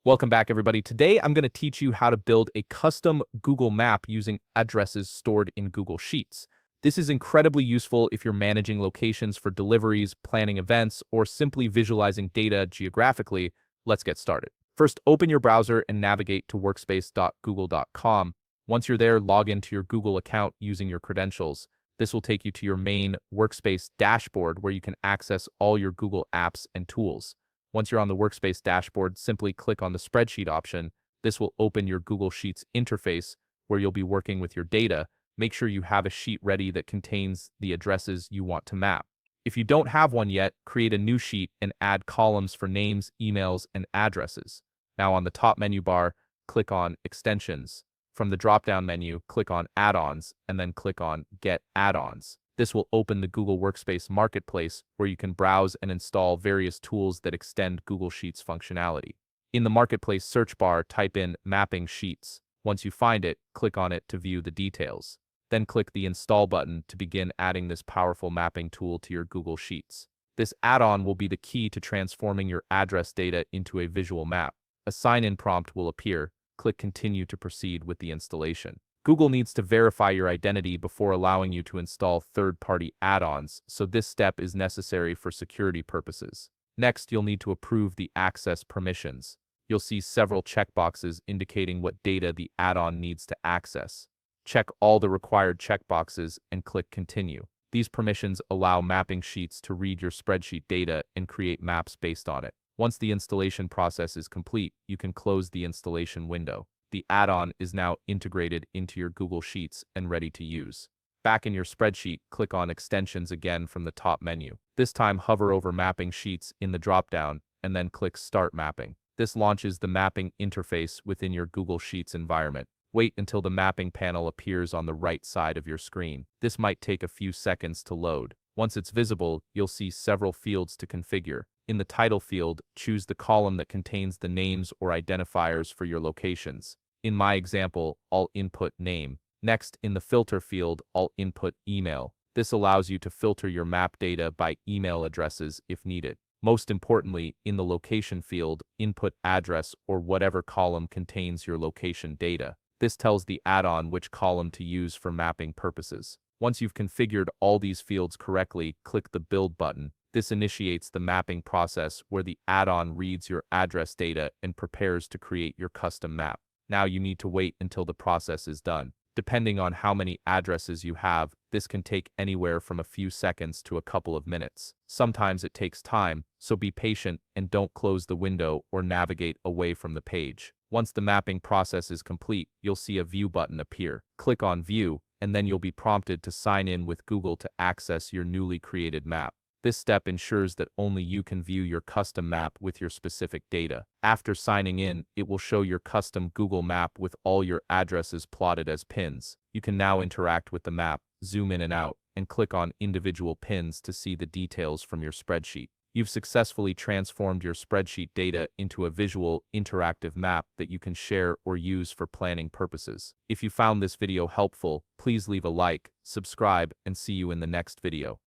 Welcome back, everybody. Today, I'm going to teach you how to build a custom Google map using addresses stored in Google Sheets. This is incredibly useful if you're managing locations for deliveries, planning events, or simply visualizing data geographically. Let's get started. First, open your browser and navigate to workspace.google.com. Once you're there, log into your Google account using your credentials. This will take you to your main Workspace dashboard where you can access all your Google apps and tools. Once you're on the Workspace dashboard, simply click on the spreadsheet option. This will open your Google Sheets interface where you'll be working with your data. Make sure you have a sheet ready that contains the addresses you want to map. If you don't have one yet, create a new sheet and add columns for names, emails, and addresses. Now on the top menu bar, click on Extensions. From the drop-down menu, click on Add-ons and then click on Get Add-ons. This will open the Google Workspace Marketplace where you can browse and install various tools that extend Google Sheets functionality. In the Marketplace search bar, type in Mapping Sheets. Once you find it, click on it to view the details. Then click the Install button to begin adding this powerful mapping tool to your Google Sheets. This add-on will be the key to transforming your address data into a visual map. A sign-in prompt will appear. Click Continue to proceed with the installation. Google needs to verify your identity before allowing you to install third-party add-ons, so this step is necessary for security purposes. Next, you'll need to approve the access permissions. You'll see several checkboxes indicating what data the add-on needs to access. Check all the required checkboxes and click Continue. These permissions allow Mapping Sheets to read your spreadsheet data and create maps based on it. Once the installation process is complete, you can close the installation window. The add-on is now integrated into your Google Sheets and ready to use. Back in your spreadsheet, click on Extensions again from the top menu. This time, hover over Mapping Sheets in the drop-down and then click Start Mapping. This launches the mapping interface within your Google Sheets environment. Wait until the mapping panel appears on the right side of your screen. This might take a few seconds to load. Once it's visible, you'll see several fields to configure. In the title field, choose the column that contains the names or identifiers for your locations. In my example, I'll input name. Next, in the filter field, I'll input email. This allows you to filter your map data by email addresses if needed. Most importantly, in the location field, input address or whatever column contains your location data. This tells the add-on which column to use for mapping purposes. Once you've configured all these fields correctly, click the Build button. This initiates the mapping process where the add-on reads your address data and prepares to create your custom map. Now you need to wait until the process is done. Depending on how many addresses you have, this can take anywhere from a few seconds to a couple of minutes. Sometimes it takes time, so be patient and don't close the window or navigate away from the page. Once the mapping process is complete, you'll see a View button appear. Click on View, and then you'll be prompted to sign in with Google to access your newly created map. This step ensures that only you can view your custom map with your specific data. After signing in, it will show your custom Google map with all your addresses plotted as pins. You can now interact with the map, zoom in and out, and click on individual pins to see the details from your spreadsheet. You've successfully transformed your spreadsheet data into a visual, interactive map that you can share or use for planning purposes. If you found this video helpful, please leave a like, subscribe, and see you in the next video.